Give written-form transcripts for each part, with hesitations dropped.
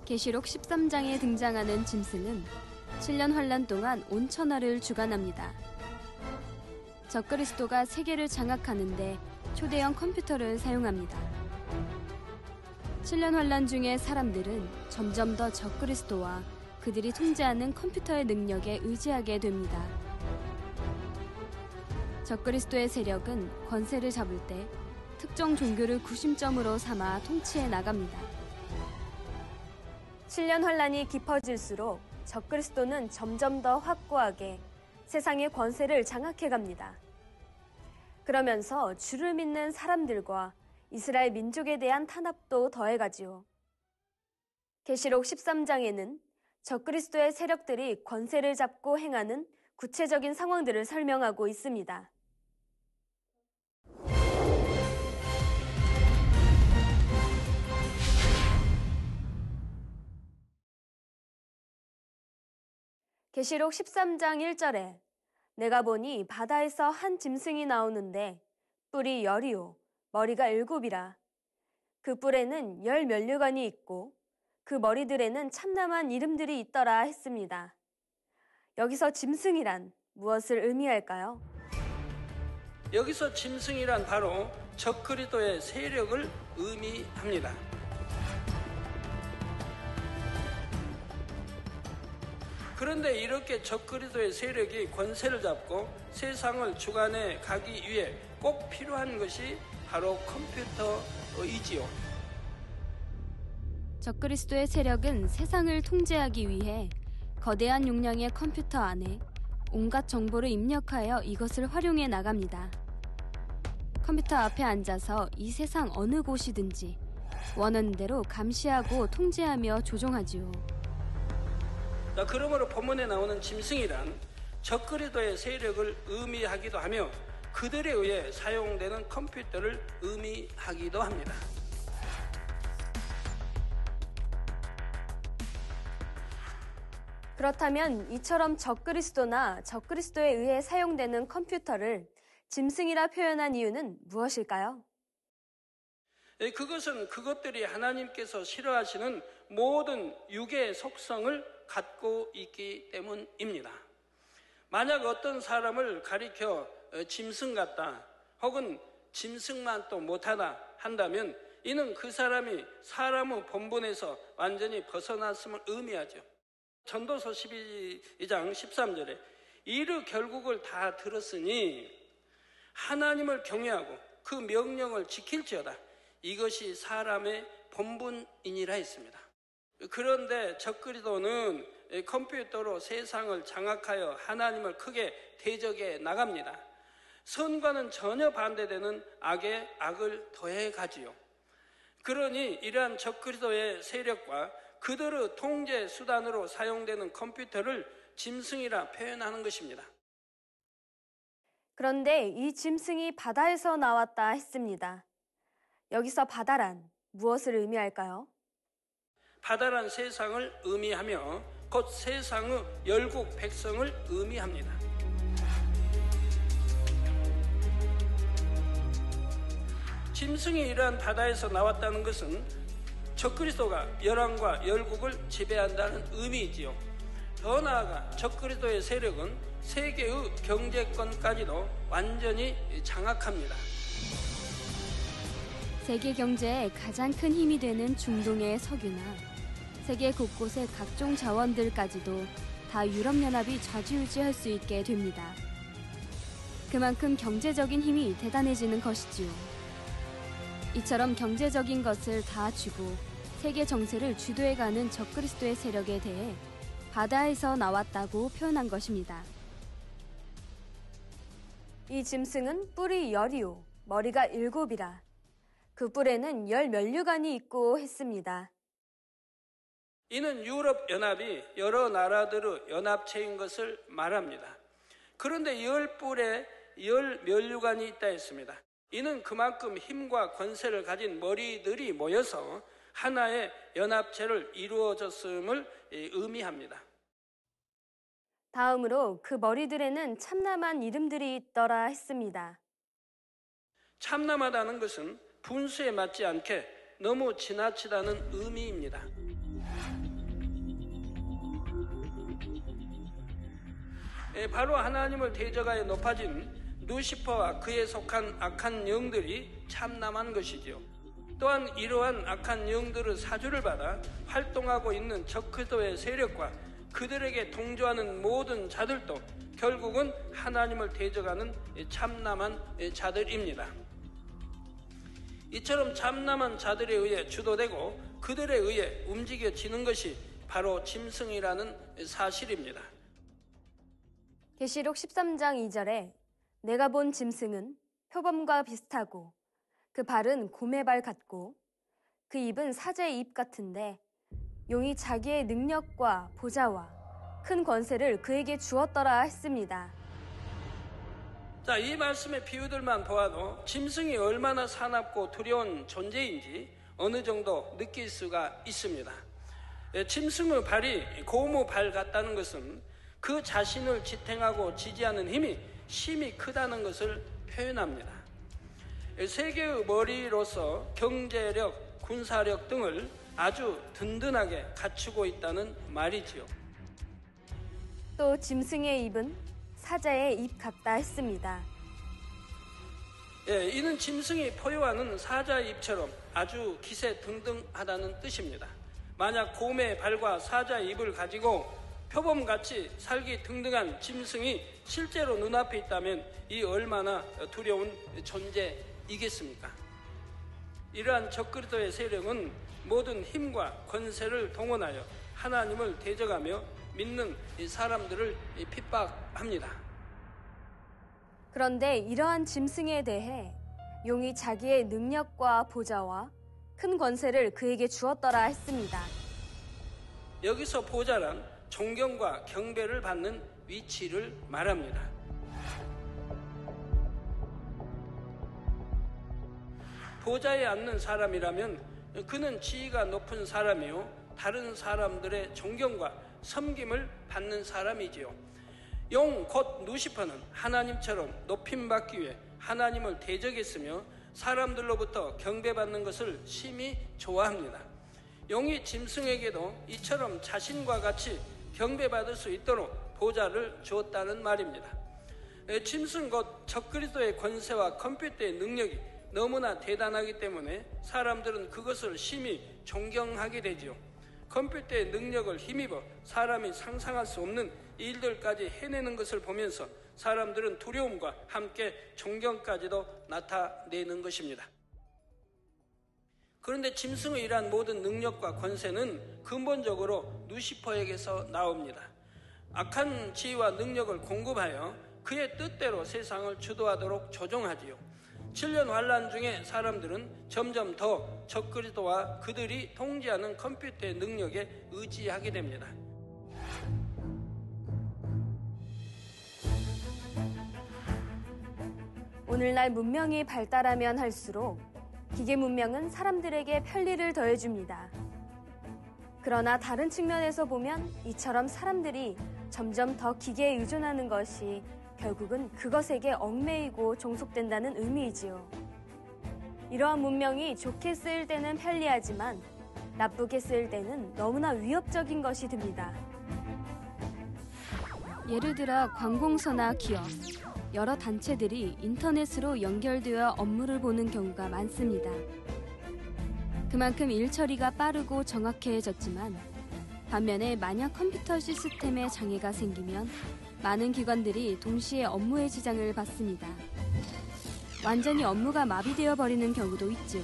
계시록 13장에 등장하는 짐승은 7년 환란 동안 온 천하를 주관합니다. 적그리스도가 세계를 장악하는데 초대형 컴퓨터를 사용합니다. 7년 환란 중에 사람들은 점점 더 적그리스도와 그들이 통제하는 컴퓨터의 능력에 의지하게 됩니다. 적그리스도의 세력은 권세를 잡을 때 특정 종교를 구심점으로 삼아 통치해 나갑니다. 7년 환란이 깊어질수록 적그리스도는 점점 더 확고하게 세상의 권세를 장악해 갑니다. 그러면서 주를 믿는 사람들과 이스라엘 민족에 대한 탄압도 더해가지요. 계시록 13장에는 적그리스도의 세력들이 권세를 잡고 행하는 구체적인 상황들을 설명하고 있습니다. 계시록 13장 1절에 내가 보니 바다에서 한 짐승이 나오는데 뿔이 10이요 머리가 7이라. 그 뿔에는 10 면류관이 있고 그 머리들에는 참남한 이름들이 있더라 했습니다. 여기서 짐승이란 무엇을 의미할까요? 여기서 짐승이란 바로 적그리스도의 세력을 의미합니다. 그런데 이렇게 적그리스도의 세력이 권세를 잡고 세상을 주관해 가기 위해 꼭 필요한 것이 바로 컴퓨터이지요. 적그리스도의 세력은 세상을 통제하기 위해 거대한 용량의 컴퓨터 안에 온갖 정보를 입력하여 이것을 활용해 나갑니다. 컴퓨터 앞에 앉아서 이 세상 어느 곳이든지 원하는 대로 감시하고 통제하며 조종하지요. 그러므로 본문에 나오는 짐승이란 적그리스도의 세력을 의미하기도 하며 그들에 의해 사용되는 컴퓨터를 의미하기도 합니다. 그렇다면 이처럼 적그리스도나 적그리스도에 의해 사용되는 컴퓨터를 짐승이라 표현한 이유는 무엇일까요? 그것은 그것들이 하나님께서 싫어하시는 모든 육의 속성을 갖고 있기 때문입니다. 만약 어떤 사람을 가리켜 짐승 같다 혹은 짐승만 또 못하다 한다면 이는 그 사람이 사람의 본분에서 완전히 벗어났음을 의미하죠. 전도서 12장 13절에 이르 결국을 다 들었으니 하나님을 경외하고 그 명령을 지킬지어다. 이것이 사람의 본분이니라 했습니다. 그런데 적그리스도는 컴퓨터로 세상을 장악하여 하나님을 크게 대적해 나갑니다. 선과는 전혀 반대되는 악에 악을 더해 가지요. 그러니 이러한 적그리스도의 세력과 그들의 통제 수단으로 사용되는 컴퓨터를 짐승이라 표현하는 것입니다. 그런데 이 짐승이 바다에서 나왔다 했습니다. 여기서 바다란 무엇을 의미할까요? 바다란 세상을 의미하며 곧 세상의 열국 백성을 의미합니다. 짐승이 이러한 바다에서 나왔다는 것은 적그리스도가 열왕과 열국을 지배한다는 의미이지요. 더 나아가 적그리스도의 세력은 세계의 경제권까지도 완전히 장악합니다. 세계 경제의 가장 큰 힘이 되는 중동의 석유나 세계 곳곳의 각종 자원들까지도 다 유럽연합이 좌지우지할 수 있게 됩니다. 그만큼 경제적인 힘이 대단해지는 것이지요. 이처럼 경제적인 것을 다 쥐고 세계 정세를 주도해가는 적그리스도의 세력에 대해 바다에서 나왔다고 표현한 것입니다. 이 짐승은 뿔이 10이요 머리가 7이라. 그 뿔에는 10 면류관이 있고 했습니다. 이는 유럽연합이 여러 나라들의 연합체인 것을 말합니다. 그런데 10뿔에 10 면류관이 있다 했습니다. 이는 그만큼 힘과 권세를 가진 머리들이 모여서 하나의 연합체를 이루어졌음을 의미합니다. 다음으로 그 머리들에는 참남한 이름들이 있더라 했습니다. 참남하다는 것은 분수에 맞지 않게 너무 지나치다는 의미입니다. 바로 하나님을 대적하여 높아진 루시퍼와 그에 속한 악한 영들이 참남한 것이지요. 또한 이러한 악한 영들의 사주를 받아 활동하고 있는 적그리스도의 세력과 그들에게 동조하는 모든 자들도 결국은 하나님을 대적하는 참남한 자들입니다. 이처럼 참남한 자들에 의해 주도되고 그들에 의해 움직여지는 것이 바로 짐승이라는 사실입니다. 계시록 13장 2절에 내가 본 짐승은 표범과 비슷하고 그 발은 곰의 발 같고 그 입은 사자의 입 같은데 용이 자기의 능력과 보좌와 큰 권세를 그에게 주었더라 했습니다. 자, 이 말씀의 비유들만 보아도 짐승이 얼마나 사납고 두려운 존재인지 어느 정도 느낄 수가 있습니다. 짐승의 발이 곰의 발 같다는 것은 그 자신을 지탱하고 지지하는 힘이 심히 크다는 것을 표현합니다. 세계의 머리로서 경제력, 군사력 등을 아주 든든하게 갖추고 있다는 말이지요. 또 짐승의 입은 사자의 입 같다 했습니다. 이는 짐승이 포효하는 사자의 입처럼 아주 기세등등하다는 뜻입니다. 만약 곰의 발과 사자의 입을 가지고 표범같이 살기 등등한 짐승이 실제로 눈앞에 있다면 이 얼마나 두려운 존재이겠습니까? 이러한 적그리스도의 세력은 모든 힘과 권세를 동원하여 하나님을 대적하며 믿는 사람들을 핍박합니다. 그런데 이러한 짐승에 대해 용이 자기의 능력과 보좌와 큰 권세를 그에게 주었더라 했습니다. 여기서 보좌란 존경과 경배를 받는 위치를 말합니다. 보좌에 앉는 사람이라면 그는 지위가 높은 사람이요 다른 사람들의 존경과 섬김을 받는 사람이지요. 용 곧 루시퍼는 하나님처럼 높임받기 위해 하나님을 대적했으며 사람들로부터 경배받는 것을 심히 좋아합니다. 용이 짐승에게도 이처럼 자신과 같이 경배받을 수 있도록 보좌를 주었다는 말입니다. 짐승 곧 적그리스도의 권세와 컴퓨터의 능력이 너무나 대단하기 때문에 사람들은 그것을 심히 존경하게 되지요. 컴퓨터의 능력을 힘입어 사람이 상상할 수 없는 일들까지 해내는 것을 보면서 사람들은 두려움과 함께 존경까지도 나타내는 것입니다. 그런데 짐승의 이러한 모든 능력과 권세는 근본적으로 루시퍼에게서 나옵니다. 악한 지위와 능력을 공급하여 그의 뜻대로 세상을 주도하도록 조종하지요. 7년 환란 중에 사람들은 점점 더 적그리스도와 그들이 통제하는 컴퓨터의 능력에 의지하게 됩니다. 오늘날 문명이 발달하면 할수록 기계 문명은 사람들에게 편리를 더해줍니다. 그러나 다른 측면에서 보면 이처럼 사람들이 점점 더 기계에 의존하는 것이 결국은 그것에게 얽매이고 종속된다는 의미이지요. 이러한 문명이 좋게 쓰일 때는 편리하지만 나쁘게 쓰일 때는 너무나 위협적인 것이 됩니다. 예를 들어 관공서나 기업, 여러 단체들이 인터넷으로 연결되어 업무를 보는 경우가 많습니다. 그만큼 일 처리가 빠르고 정확해졌지만 반면에 만약 컴퓨터 시스템에 장애가 생기면 많은 기관들이 동시에 업무에 지장을 받습니다. 완전히 업무가 마비되어 버리는 경우도 있죠.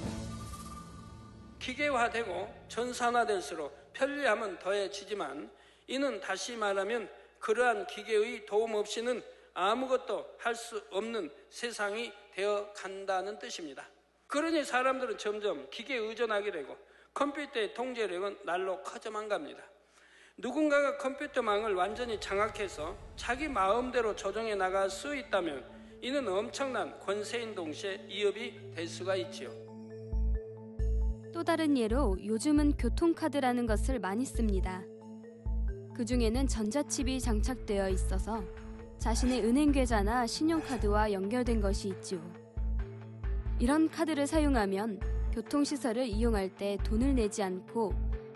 기계화되고 전산화될수록 편리함은 더해지지만 이는 다시 말하면 그러한 기계의 도움 없이는 아무것도 할 수 없는 세상이 되어 간다는 뜻입니다. 그러니 사람들은 점점 기계에 의존하게 되고 컴퓨터의 통제력은 날로 커져만 갑니다. 누군가가 컴퓨터망을 완전히 장악해서 자기 마음대로 조정해 나갈 수 있다면 이는 엄청난 권세인 동시에 위협이 될 수가 있지요. 또 다른 예로 요즘은 교통카드라는 것을 많이 씁니다. 그 중에는 전자칩이 장착되어 있어서 자신의 은행 계좌나 신용카드와 연결된 것이 있죠. 이런 카드를 사용하면 교통시설을 이용할 때 돈을 내지 않고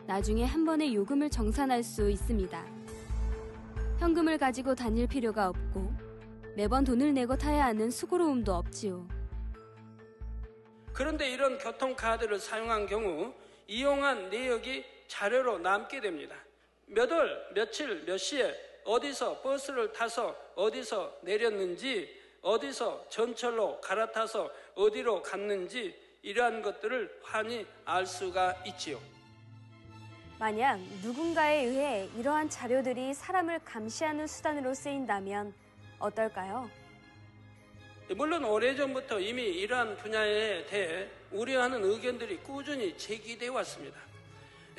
나중에 한 번에 요금을 정산할 수 있습니다. 현금을 가지고 다닐 필요가 없고 매번 돈을 내고 타야 하는 수고로움도 없지요. 그런데 이런 교통카드를 사용한 경우 이용한 내역이 자료로 남게 됩니다. 몇 월, 며칠, 몇 시에 어디서 버스를 타서 어디서 내렸는지, 어디서 전철로 갈아타서 어디로 갔는지 이러한 것들을 환히 알 수가 있지요. 만약 누군가에 의해 이러한 자료들이 사람을 감시하는 수단으로 쓰인다면 어떨까요? 물론 오래전부터 이미 이러한 분야에 대해 우려하는 의견들이 꾸준히 제기되어 왔습니다.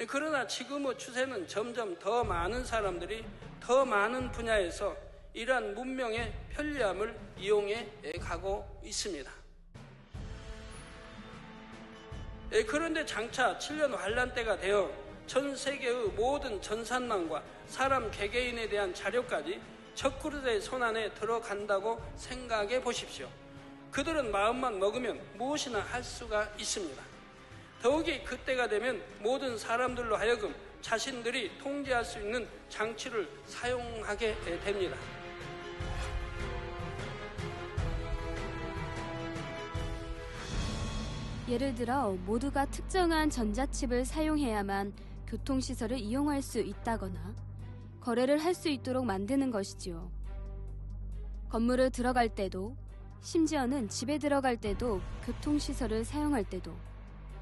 그러나 지금의 추세는 점점 더 많은 사람들이 더 많은 분야에서 이러한 문명의 편리함을 이용해 가고 있습니다. 그런데 장차 7년 환란 때가 되어 전 세계의 모든 전산망과 사람 개개인에 대한 자료까지 적그리스도의 손안에 들어간다고 생각해 보십시오. 그들은 마음만 먹으면 무엇이나 할 수가 있습니다. 더욱이 그때가 되면 모든 사람들로 하여금 자신들이 통제할 수 있는 장치를 사용하게 됩니다. 예를 들어 모두가 특정한 전자칩을 사용해야만 교통시설을 이용할 수 있다거나 거래를 할 수 있도록 만드는 것이지요. 건물을 들어갈 때도, 심지어는 집에 들어갈 때도, 교통시설을 사용할 때도,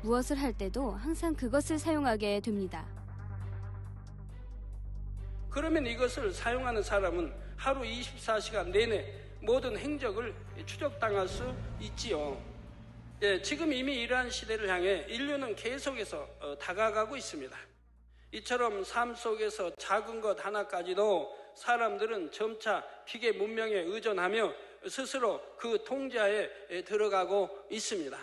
무엇을 할 때도 항상 그것을 사용하게 됩니다. 그러면 이것을 사용하는 사람은 하루 24시간 내내 모든 행적을 추적당할 수 있지요. 지금 이미 이러한 시대를 향해 인류는 계속해서 다가가고 있습니다. 이처럼 삶 속에서 작은 것 하나까지도 사람들은 점차 기계 문명에 의존하며 스스로 그 통제하에 들어가고 있습니다.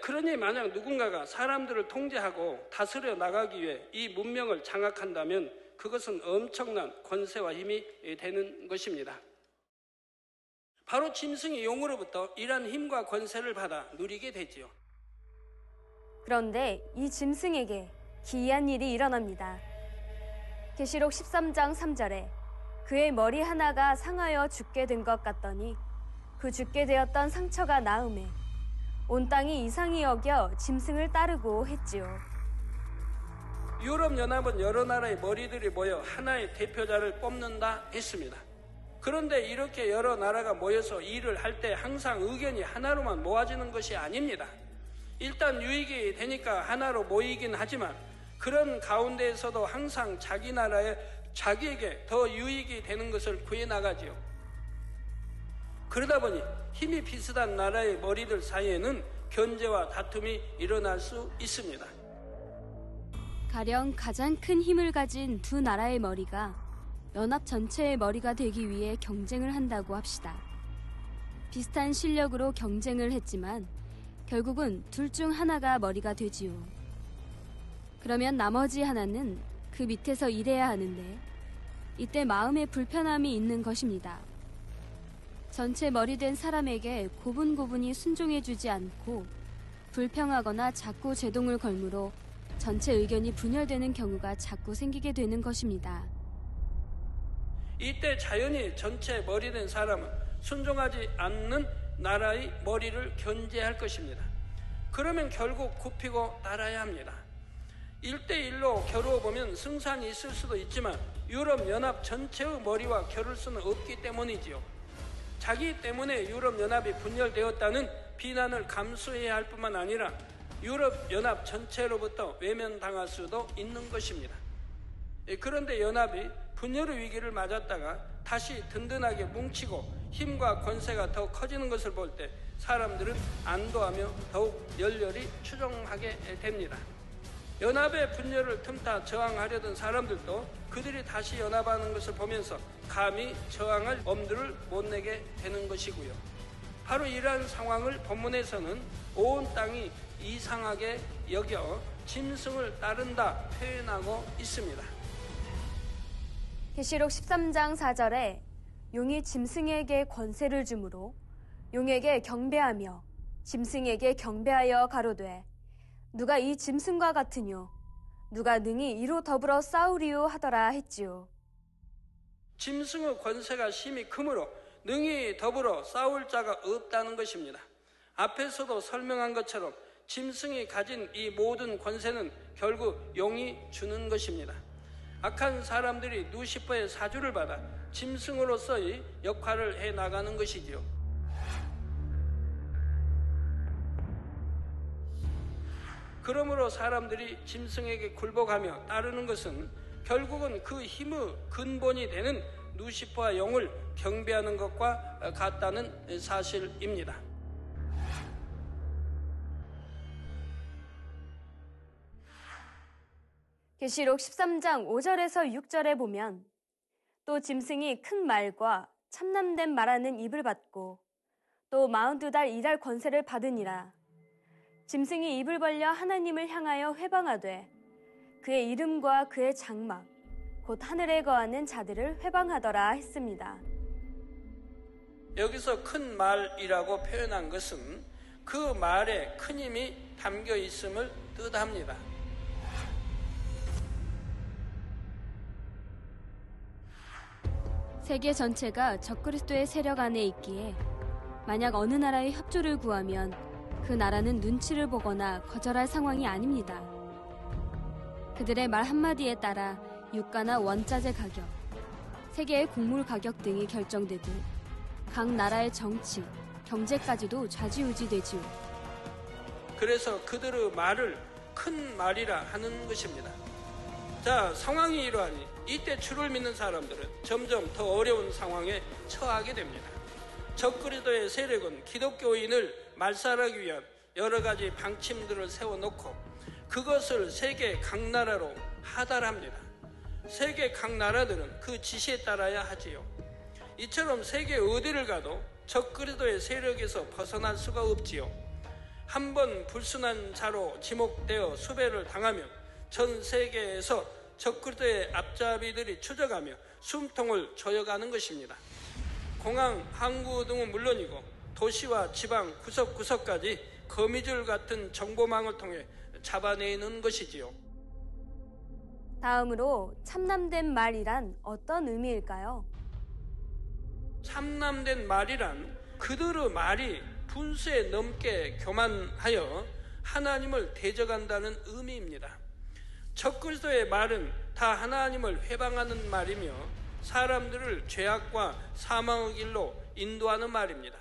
그러니 만약 누군가가 사람들을 통제하고 다스려 나가기 위해 이 문명을 장악한다면 그것은 엄청난 권세와 힘이 되는 것입니다. 바로 짐승이 용으로부터 이러한 힘과 권세를 받아 누리게 되지요. 그런데 이 짐승에게 기이한 일이 일어납니다. 계시록 13장 3절에 그의 머리 하나가 상하여 죽게 된 것 같더니 그 죽게 되었던 상처가 나음에 온 땅이 이상히 여겨 짐승을 따르고 했지요. 유럽연합은 여러 나라의 머리들이 모여 하나의 대표자를 뽑는다 했습니다. 그런데 이렇게 여러 나라가 모여서 일을 할 때 항상 의견이 하나로만 모아지는 것이 아닙니다. 일단 유익이 되니까 하나로 모이긴 하지만 그런 가운데에서도 항상 자기 나라에 자기에게 더 유익이 되는 것을 구해나가지요. 그러다 보니 힘이 비슷한 나라의 머리들 사이에는 견제와 다툼이 일어날 수 있습니다. 가령 가장 큰 힘을 가진 두 나라의 머리가 연합 전체의 머리가 되기 위해 경쟁을 한다고 합시다. 비슷한 실력으로 경쟁을 했지만 결국은 둘 중 하나가 머리가 되지요. 그러면 나머지 하나는 그 밑에서 일해야 하는데 이때 마음의 불편함이 있는 것입니다. 전체 머리 된 사람에게 고분고분히 순종해주지 않고 불평하거나 자꾸 제동을 걸므로 전체 의견이 분열되는 경우가 자꾸 생기게 되는 것입니다. 이때 자연히 전체 머리 된 사람은 순종하지 않는 나라의 머리를 견제할 것입니다. 그러면 결국 굽히고 따라야 합니다. 1대1로 겨루어보면 승산이 있을 수도 있지만 유럽연합 전체의 머리와 겨룰 수는 없기 때문이지요. 자기 때문에 유럽연합이 분열되었다는 비난을 감수해야 할 뿐만 아니라 유럽연합 전체로부터 외면당할 수도 있는 것입니다. 그런데 연합이 분열의 위기를 맞았다가 다시 든든하게 뭉치고 힘과 권세가 더 커지는 것을 볼 때 사람들은 안도하며 더욱 열렬히 추종하게 됩니다. 연합의 분열을 틈타 저항하려던 사람들도 그들이 다시 연합하는 것을 보면서 감히 저항할 엄두를 못 내게 되는 것이고요. 바로 이러한 상황을 본문에서는 온 땅이 이상하게 여겨 짐승을 따른다 표현하고 있습니다. 계시록 13장 4절에 용이 짐승에게 권세를 주므로 용에게 경배하며 짐승에게 경배하여 가로되 누가 이 짐승과 같으뇨 누가 능히 이로 더불어 싸우리요 하더라 했지요. 짐승의 권세가 심히 크므로 능히 더불어 싸울 자가 없다는 것입니다. 앞에서도 설명한 것처럼 짐승이 가진 이 모든 권세는 결국 영이 주는 것입니다. 악한 사람들이 루시퍼의 사주를 받아 짐승으로서의 역할을 해나가는 것이지요. 그러므로 사람들이 짐승에게 굴복하며 따르는 것은 결국은 그 힘의 근본이 되는 루시퍼와 영을 경배하는 것과 같다는 사실입니다. 계시록 13장 5절에서 6절에 보면 또 짐승이 큰 말과 참남된 말하는 입을 받고 또 42달 일할 권세를 받으니라. 짐승이 입을 벌려 하나님을 향하여 회방하되 그의 이름과 그의 장막 곧 하늘에 거하는 자들을 회방하더라 했습니다. 여기서 큰 말이라고 표현한 것은 그 말에 큰 힘이 담겨 있음을 뜻합니다. 세계 전체가 적그리스도의 세력 안에 있기에 만약 어느 나라의 협조를 구하면 그 나라는 눈치를 보거나 거절할 상황이 아닙니다. 그들의 말 한마디에 따라 유가나 원자재 가격, 세계의 곡물 가격 등이 결정되고 각 나라의 정치, 경제까지도 좌지우지되지요. 그래서 그들의 말을 큰 말이라 하는 것입니다. 자, 상황이 이러하니 이때 주를 믿는 사람들은 점점 더 어려운 상황에 처하게 됩니다. 적그리스도의 세력은 기독교인을 말살하기 위한 여러 가지 방침들을 세워놓고 그것을 세계 각 나라로 하달합니다. 세계 각 나라들은 그 지시에 따라야 하지요. 이처럼 세계 어디를 가도 적그리스도의 세력에서 벗어날 수가 없지요. 한번 불순한 자로 지목되어 수배를 당하면 전 세계에서 적그리스도의 앞잡이들이 추적하며 숨통을 조여가는 것입니다. 공항, 항구 등은 물론이고 도시와 지방 구석구석까지 거미줄 같은 정보망을 통해 잡아내는 것이지요. 다음으로 참남된 말이란 어떤 의미일까요? 참남된 말이란 그들의 말이 분수에 넘게 교만하여 하나님을 대적한다는 의미입니다. 적그리스도의 말은 다 하나님을 회방하는 말이며 사람들을 죄악과 사망의 길로 인도하는 말입니다.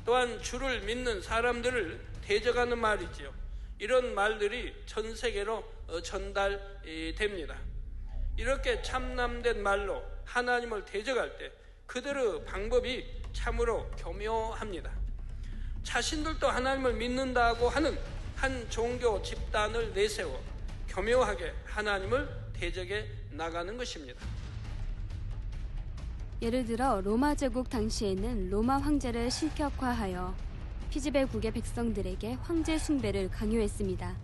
또한 주를 믿는 사람들을 대적하는 말이지요. 이런 말들이 전 세계로 전달됩니다. 이렇게 참남된 말로 하나님을 대적할 때 그들의 방법이 참으로 교묘합니다. 자신들도 하나님을 믿는다고 하는 한 종교 집단을 내세워 교묘하게 하나님을 대적해 나가는 것입니다. 예를 들어 로마 제국 당시에는 로마 황제를 신격화하여 피지배국의 백성들에게 황제 숭배를 강요했습니다.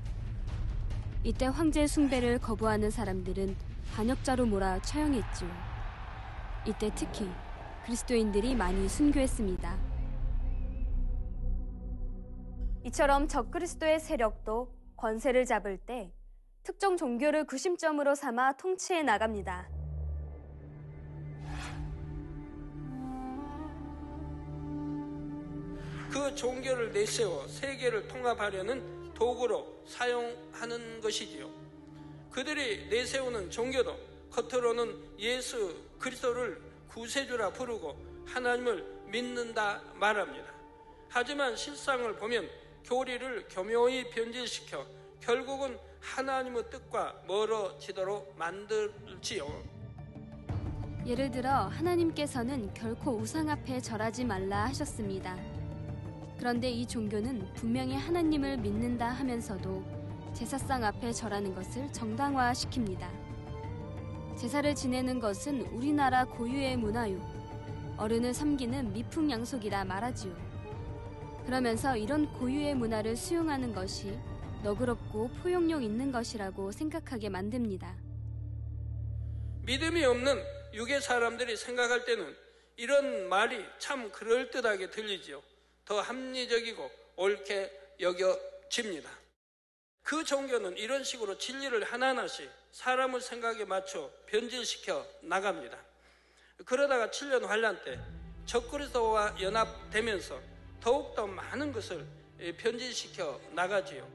이때 황제 숭배를 거부하는 사람들은 반역자로 몰아 처형했죠. 이때 특히 그리스도인들이 많이 순교했습니다. 이처럼 적그리스도의 세력도 권세를 잡을 때 특정 종교를 구심점으로 삼아 통치해 나갑니다. 그 종교를 내세워 세계를 통합하려는 도구로 사용하는 것이지요. 그들이 내세우는 종교도 겉으로는 예수 그리스도를 구세주라 부르고 하나님을 믿는다 말합니다. 하지만 실상을 보면 교리를 교묘히 변질시켜 결국은 하나님의 뜻과 멀어지도록 만들지요. 예를 들어 하나님께서는 결코 우상 앞에 절하지 말라 하셨습니다. 그런데 이 종교는 분명히 하나님을 믿는다 하면서도 제사상 앞에 절하는 것을 정당화시킵니다. 제사를 지내는 것은 우리나라 고유의 문화요. 어른을 섬기는 미풍양속이라 말하지요. 그러면서 이런 고유의 문화를 수용하는 것이 너그럽고 포용력 있는 것이라고 생각하게 만듭니다. 믿음이 없는 유괴 사람들이 생각할 때는 이런 말이 참 그럴듯하게 들리지요. 더 합리적이고 옳게 여겨집니다. 그 종교는 이런 식으로 진리를 하나하나씩 사람의 생각에 맞춰 변질시켜 나갑니다. 그러다가 7년 환란 때 적그리스도와 연합되면서 더욱더 많은 것을 변질시켜 나가지요.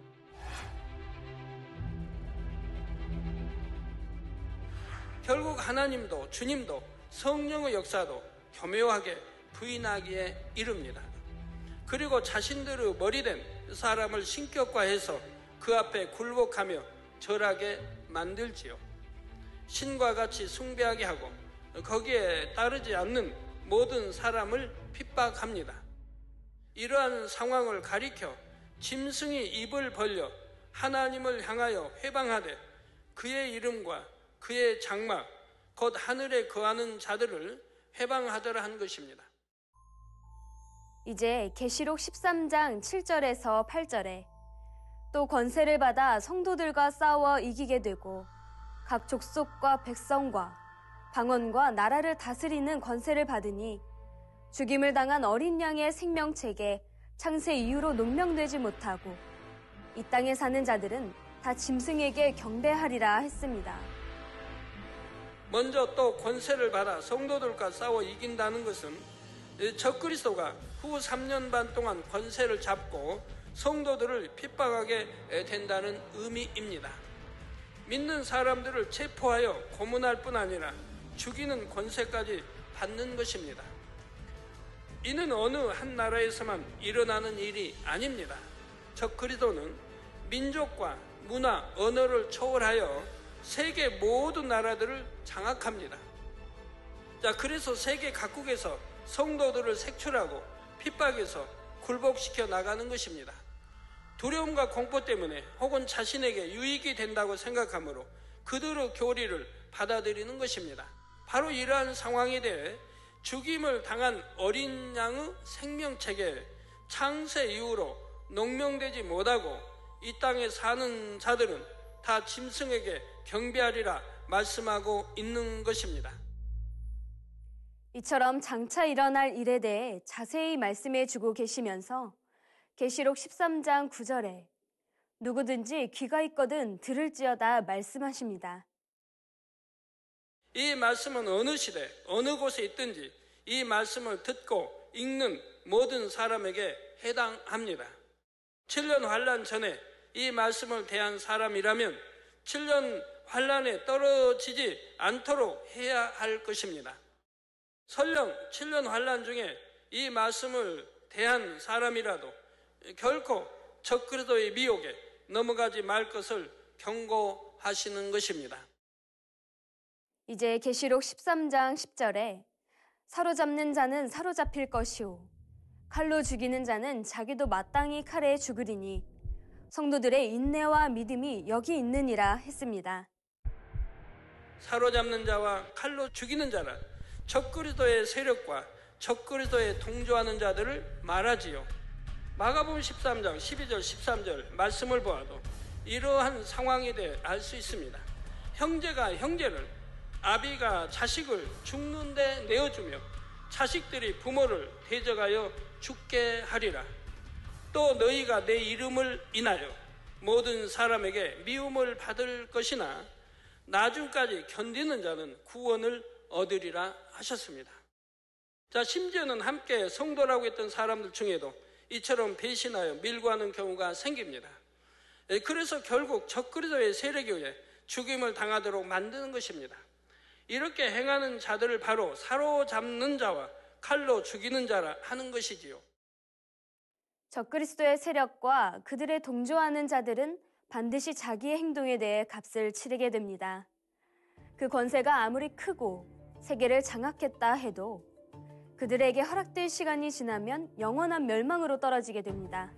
결국 하나님도 주님도 성령의 역사도 교묘하게 부인하기에 이릅니다. 그리고 자신들의 머리된 사람을 신격화해서 그 앞에 굴복하며 절하게 만들지요. 신과 같이 숭배하게 하고 거기에 따르지 않는 모든 사람을 핍박합니다. 이러한 상황을 가리켜 짐승이 입을 벌려 하나님을 향하여 회방하되 그의 이름과 그의 장막 곧 하늘에 거하는 자들을 회방하더라 한 것입니다. 이제 계시록 13장 7절에서 8절에 또 권세를 받아 성도들과 싸워 이기게 되고 각 족속과 백성과 방언과 나라를 다스리는 권세를 받으니 죽임을 당한 어린 양의 생명책에 창세 이후로 농명되지 못하고 이 땅에 사는 자들은 다 짐승에게 경배하리라 했습니다. 먼저 또 권세를 받아 성도들과 싸워 이긴다는 것은 적그리스도가 후 3년 반 동안 권세를 잡고 성도들을 핍박하게 된다는 의미입니다. 믿는 사람들을 체포하여 고문할 뿐 아니라 죽이는 권세까지 받는 것입니다. 이는 어느 한 나라에서만 일어나는 일이 아닙니다. 적그리스도는 민족과 문화, 언어를 초월하여 세계 모든 나라들을 장악합니다. 그래서 세계 각국에서 성도들을 색출하고 핍박해서 굴복시켜 나가는 것입니다. 두려움과 공포 때문에 혹은 자신에게 유익이 된다고 생각하므로 그들의 교리를 받아들이는 것입니다. 바로 이러한 상황에 대해 죽임을 당한 어린 양의 생명책에 창세 이후로 농명되지 못하고 이 땅에 사는 자들은 다 짐승에게 경배하리라 말씀하고 있는 것입니다. 이처럼 장차 일어날 일에 대해 자세히 말씀해 주고 계시면서 계시록 13장 9절에 누구든지 귀가 있거든 들을지어다 말씀하십니다. 이 말씀은 어느 시대, 어느 곳에 있든지 이 말씀을 듣고 읽는 모든 사람에게 해당합니다. 7년 환란 전에 이 말씀을 대한 사람이라면 7년 환란에 떨어지지 않도록 해야 할 것입니다. 설령 7년 환란 중에 이 말씀을 대한 사람이라도 결코 적그리스도의 미혹에 넘어가지 말 것을 경고하시는 것입니다. 이제 계시록 13장 10절에 사로잡는 자는 사로잡힐 것이요 칼로 죽이는 자는 자기도 마땅히 칼에 죽으리니 성도들의 인내와 믿음이 여기 있느니라 했습니다. 사로잡는 자와 칼로 죽이는 자라 적그리스도의 세력과 적그리스도에 동조하는 자들을 말하지요. 마가복음 13장 12절 13절 말씀을 보아도 이러한 상황에 대해 알 수 있습니다. 형제가 형제를, 아비가 자식을 죽는 데 내어주며 자식들이 부모를 대적하여 죽게 하리라. 또 너희가 내 이름을 인하여 모든 사람에게 미움을 받을 것이나 나중까지 견디는 자는 구원을 얻으리라 하셨습니다. 심지어는 함께 성도라고 했던 사람들 중에도 이처럼 배신하여 밀고하는 경우가 생깁니다. 그래서 결국 적그리스도의 세력에 의해 죽임을 당하도록 만드는 것입니다. 이렇게 행하는 자들을 바로 사로잡는 자와 칼로 죽이는 자라 하는 것이지요. 적그리스도의 세력과 그들의 동조하는 자들은 반드시 자기의 행동에 대해 값을 치르게 됩니다. 그 권세가 아무리 크고 세계를 장악했다 해도 그들에게 허락될 시간이 지나면 영원한 멸망으로 떨어지게 됩니다.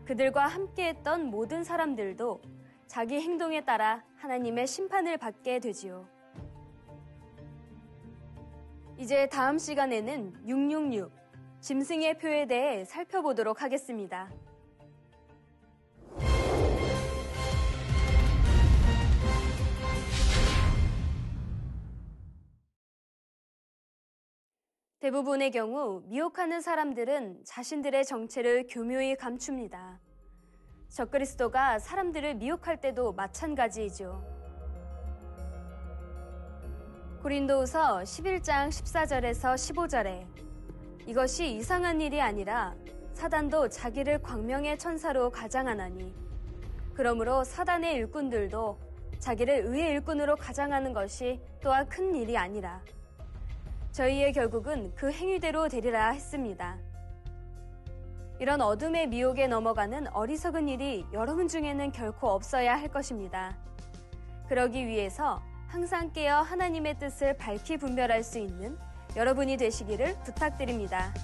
그들과 함께했던 모든 사람들도 자기 행동에 따라 하나님의 심판을 받게 되지요. 이제 다음 시간에는 666, 짐승의 표에 대해 살펴보도록 하겠습니다. 대부분의 경우 미혹하는 사람들은 자신들의 정체를 교묘히 감춥니다. 적그리스도가 사람들을 미혹할 때도 마찬가지이죠. 고린도후서 11장 14절에서 15절에 이것이 이상한 일이 아니라 사단도 자기를 광명의 천사로 가장하나니 그러므로 사단의 일꾼들도 자기를 의의 일꾼으로 가장하는 것이 또한 큰 일이 아니라 저희의 결국은 그 행위대로 되리라 했습니다. 이런 어둠의 미혹에 넘어가는 어리석은 일이 여러분 중에는 결코 없어야 할 것입니다. 그러기 위해서 항상 깨어 하나님의 뜻을 밝히 분별할 수 있는 여러분이 되시기를 부탁드립니다.